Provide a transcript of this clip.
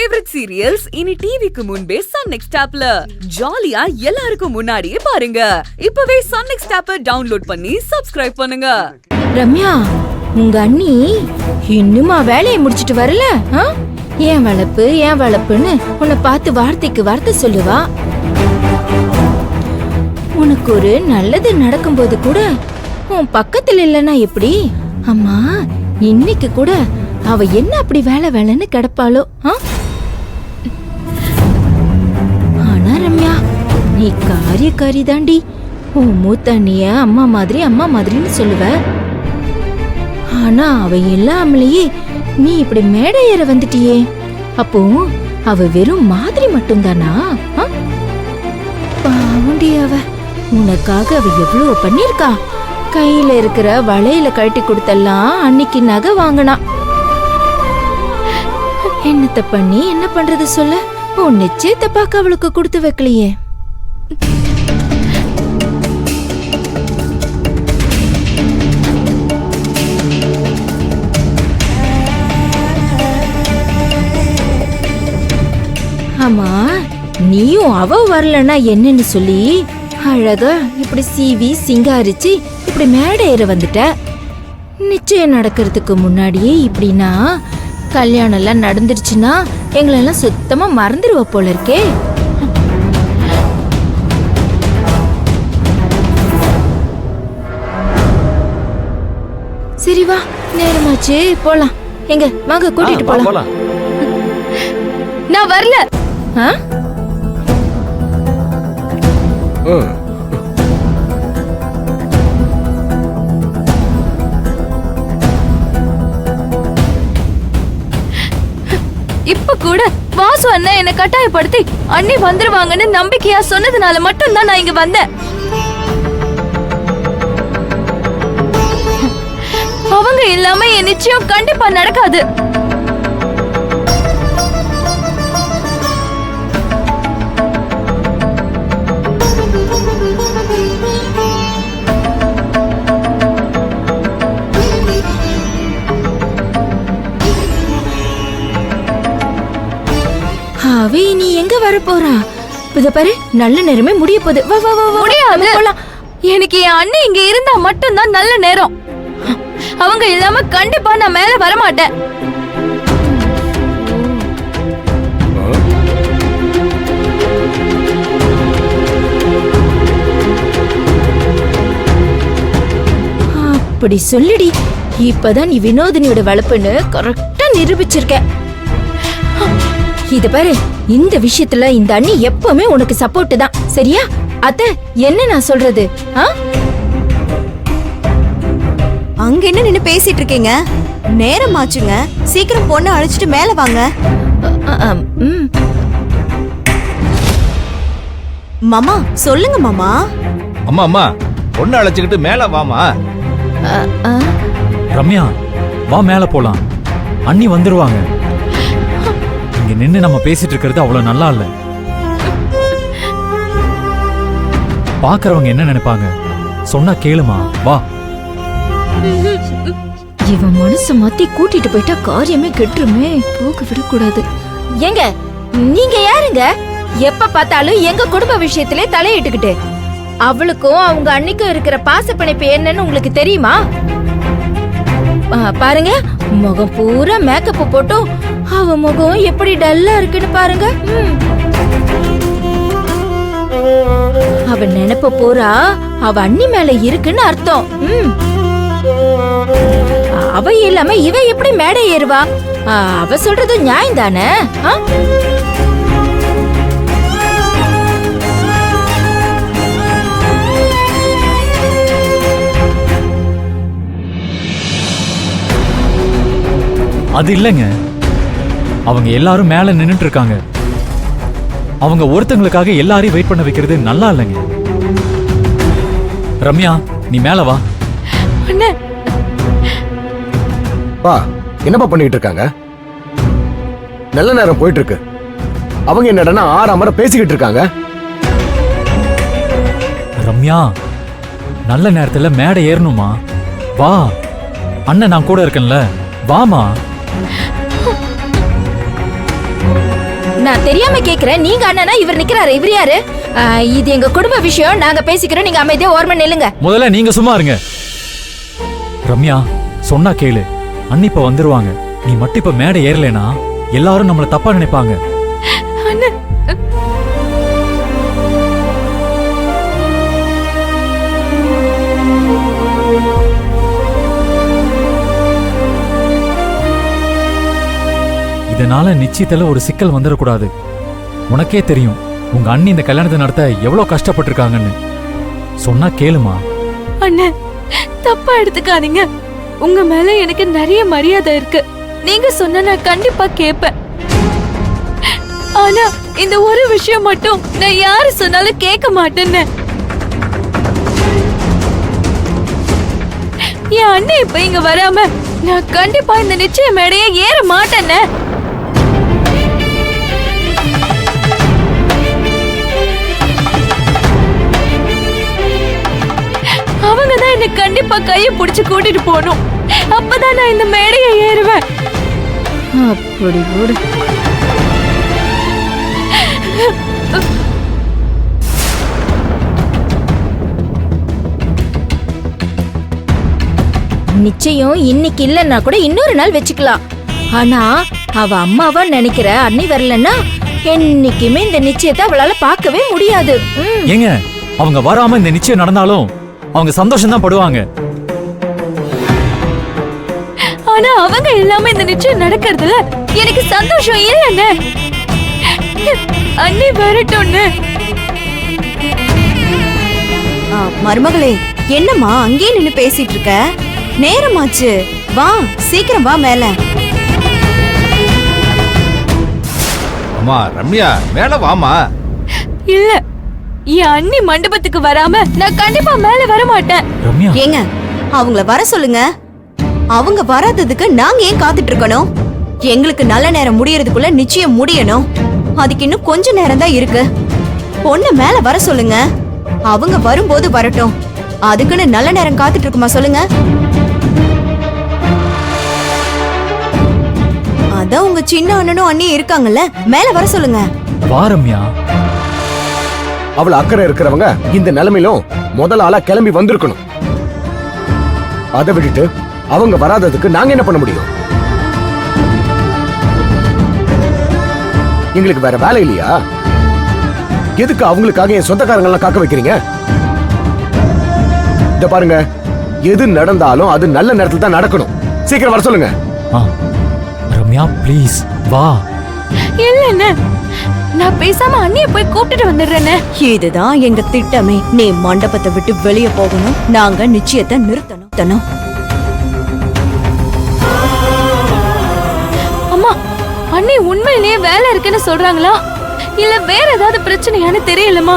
Favourite serials இனி டிவிக்கு முன்பே சன் நெக்ஸ்ட் ஆப்ல ஜாலியா எல்லாருக்கும் முன்னாடியே பாருங்க. இப்பவே சன் நெக்ஸ்ட் ஆப்பை டவுன்லோட் பண்ணி சப்ஸ்கிரைப் பண்ணுங்க. ரம்யா, உங்க அண்ணி இன்னுமா வேலையை முடிச்சிட்டு வரல? ஏன் வளப்புன்னு உன்னை பார்த்து வார்த்தைக்கு வார்த்தை சொல்லுவா. உனக்கு ஒரு நல்லது நடக்கும்போது கூட உன் பக்கத்துல இல்லன்னா எப்படி? அம்மா, இன்னைக்கு கூட அவ என்ன அப்படி வேலைன்னு கிடப்பாளோ? ஆனா ரம்யா, நீ காரியக்காரி தாண்டி. உன் மூத்த அண்ணிய அம்மா மாதிரின்னு சொல்லுவ. ஆனா அவ இல்லாமலேயே நீ இப்படி மேடை ஏற வந்துட்டியே. அப்போ அவ வெறும் மாதிரி மட்டும்தானா? பாவண்டி, அவ உனக்காக அவ எவ்வளவு பண்ணிருக்கா. கையில இருக்கிற வளையல கழட்டி கொடுத்தெல்லாம் அன்னைக்கு நகை வாங்கினா. என்னத்த பண்ணி என்ன பண்றது சொல்ல? உன் நிச்சயத்தை பார்க்க அவளுக்கு கொடுத்து வைக்கலையே. ஆமா, நீயும் அவ வரலன்னா என்னன்னு சொல்லி அழகா இப்படி சீவி சிங்காரிச்சு இப்படி மேடை ஏற வந்துட்ட. நிச்சயம் நடக்கிறதுக்கு முன்னாடியே இப்படின்னா கல்யாணம் எல்லாம் நடந்துருச்சுன்னா எங்களெல்லாம் சுத்தமா மறந்துடுவ போல இருக்கே. சரி வா, நேரமாச்சு, போலாம். எங்க வாங்க, கூட்டிட்டு போலாம். நான் வரல. இப்ப கூட வாசு அண்ணா என்ன கட்டாயப்படுத்தி அண்ணி வந்துருவாங்கன்னு நம்பிக்கையா சொன்னதுனால மட்டும் தான் நான் இங்க வந்தேன். அவங்க இல்லாம என் நிச்சயம் கண்டிப்பா நடக்காது. அவ நீ எங்க வர போறா? இத பாரு, நல்ல நேரமே முடிய போகுது. வா வா வா, முடியாது. எனக்கு என் அண்ணி இங்க இருந்தா மட்டும் தான் நல்ல நேரம். அவங்க இல்லாம கண்டிப்பா நான் மேல வர மாட்டேன். அப்படி சொல்லுடி. இப்பதான் நீ வினோதினியோட வளப்புன்னு கரெக்டா நிரூபிச்சிருக்க. இத பாரு, இந்த விஷயத்துல இந்த அண்ணி எப்பவுமே உனக்கு சப்போர்ட் தான், சரியா? அத்தை, என்ன நான் சொல்றது? அங்க என்ன நின்னு பேசிட்டு இருக்கீங்க? நேரம் ஆச்சுங்க, சீக்கிரம் பொண்ணு அழைச்சிட்டு மேல வாங்க. மாமா, சொல்லுங்க மாமா. அம்மா, பொண்ணு அழைச்சுக்கிட்டு மேல வாமா. ரம்யா, வா, மேல போலாம். அண்ணி வந்துருவாங்க. இங்க நின்னு நம்ம பேசிட்டு இருக்கிறது அவ்வளவு நல்லா இல்ல. பாக்குறவங்க என்ன நினைப்பாங்க? சொன்னா கேளுமா, வா. இவன் மனசு மாத்தி கூட்டிட்டு போயிட்டா காரியமே கெட்டுருமே. போக விடக்கூடாது. ஏங்க, நீங்க யாருங்க? எப்ப பார்த்தாலும் எங்க குடும்ப விஷயத்திலே தலையிட்டுக்கிட்டு. அவளுக்கும் அவங்க அன்னைக்கும் இருக்கிற பாச பிணைப்பு என்னன்னு உங்களுக்கு தெரியுமா? பாருங்க, முகம் பூரா மேக்கப் போட்டும் அவ முகம் எப்படி டல்லா இருக்குன்னு பாருங்க. அவ நினைப்ப போறா அவ அண்ணி மேல இருக்குன்னு அர்த்தம். அவ இல்லாம இவ எப்படி மேடை ஏறுவா? அவ சொல்றது நியாயம் தானே? அது இல்லைங்க, அவங்க எல்லாரும் மேல நின்னுட்டு இருக்காங்க. அவங்க ஒருத்தங்களுக்காக எல்லாரையும் வெயிட் பண்ண வைக்கிறது நல்லா இல்லைங்க. ரம்யா, நீ மேல வா. பா, என்னப்பா பண்ணிட்டு இருக்காங்க? நல்ல நேரம் போயிட்டு இருக்கு. அவங்க என்னடா ஆறாமற பேசிக்கிட்டு இருக்காங்க. ரம்யா, நல்ல நேரத்துல மேடை ஏறணுமா? வா, அண்ணன் நான் கூட இருக்கேன்ல, வாமா. நான் தெரியாம கேக்குறேன். நீங்க அண்ணனா இவர் நிக்கிறாரு. இவர் யாரு? இது எங்க குடும்ப விஷயம். நாங்க பேசிக்கிறோம். நீங்க அமைதியா ஓரமா நில்லுங்க. முதல்ல நீங்க சும்மா இருங்க. ரம்யா, சொன்னா கேளு. அண்ணி இப்ப வந்துருவாங்க. நீ மட்டும் இப்ப மேடை ஏறலைனா எல்லாரும் நம்மள தப்பா நினைப்பாங்க. இதனால நிச்சயத்துல ஒரு சிக்கல் வந்துடக்கூடாது. உனக்கே தெரியும் உங்க அண்ணி இந்த கல்யாணத்தை நடத்த எவ்வளவு கஷ்டப்பட்டிருக்காங்கன்னு. சொன்னா கேளுமா. அண்ணன், தப்பா எடுத்துக்காதீங்க. உங்க மேல எனக்கு நிறைய மரியாதை இருக்கு. நீங்க சொன்ன நான் கண்டிப்பா கேட்பேன். ஆனா இந்த ஒரு விஷயம் மட்டும் நான் யாரு சொன்னாலும் கேட்க மாட்டேன்னு. என் அண்ணன் இப்ப இங்க வராம நான் கண்டிப்பா இந்த நிச்சய மேடையை ஏற மாட்டேன்னு. அவங்கதான் என்ன கண்டிப்பா கைய புடிச்சு கூட்டிட்டு போகணும். அப்பதான் நான் இந்த மேடையை ஏறுவேன். அப்படி போடு. நிச்சயம் இன்னைக்கு இல்லன்னா கூட இன்னொரு நாள் வச்சுக்கலாம். ஆனா அவ அம்மாவா நினைக்கிற அண்ணி வரலன்னா என்னைக்குமே இந்த நிச்சயத்தை அவளால பார்க்கவே முடியாது. ஏங்க, அவங்க வராம இந்த நிச்சயம் நடந்தாலும் அவங்க சந்தோஷம் தான் படுவாங்க. ஆனா அவங்க இல்லாம இந்த நிச்சயம் நடக்கிறதுல எனக்கு சந்தோஷம் இல்லைன்னு. அண்ணி வரட்டும்னு. மருமகளே, என்னம்மா அங்கேயே நின்னு பேசிட்டு இருக்க? நேரமாச்சு, வா சீக்கிரம் வா மேல. அம்மா ரம்யா, மேல வாமா. இல்ல, என் அண்ணி மண்டபத்துக்கு வராம நான் கண்டிப்பா மேல வர மாட்டேன். ரம்யா, ஏங்க, அவங்கள வர சொல்லுங்க. அவங்க வராததுக்கு நாங்க ஏன் காத்துட்டு இருக்கணும்? எங்களுக்கு நல்ல நேரம் முடியறதுக்குள்ள நிச்சயம் முடியணும். அதுக்கு இன்னும் கொஞ்ச நேரம் தான் இருக்கு. பொண்ணு மேல வர சொல்லுங்க. அவங்க வரும்போது வரட்டும். அதுக்குன்னு நல்ல நேரம் காத்துட்டு இருக்குமா சொல்லுங்க? அதான் உங்க சின்ன அண்ணனும் அண்ணியும் இருக்காங்கல்ல, மேல வர சொல்லுங்க. வா ரம்யா. அவள அக்கறை இருக்கிறவங்க இந்த நிலைமையிலும் முதல் ஆளா கிளம்பி வந்திருக்கணும். அதை விட்டுட்டு அவங்க வராததுக்கு நாங்க என்ன பண்ண முடியும்? எங்களுக்கு வேற வேலை இல்லையா? எதுக்கு அவங்களுக்காக என் சொந்தக்காரங்க எல்லாம் காக்க வைக்கிறீங்க? இத பாருங்க, எது நடந்தாலும் அது நல்ல நேரத்துல தான் நடக்கணும். சீக்கிரம் வர சொல்லுங்க. ரம்யா ப்ளீஸ் வா. இல்லன்னு நான் பேசாம அண்ணிய போய் கூப்பிட்டுட்டு வந்துடுறேன்னு. இதுதான் எங்க திட்டமே. நீ மண்டபத்தை விட்டு வெளியே போகணும். நாங்க நிச்சயத்தை நிறுத்தணும். அம்மா, அண்ணி உண்மையிலேயே வேலை இருக்குன்னு சொல்றாங்களா இல்ல வேற ஏதாவது பிரச்சனையான்னு தெரியலமா?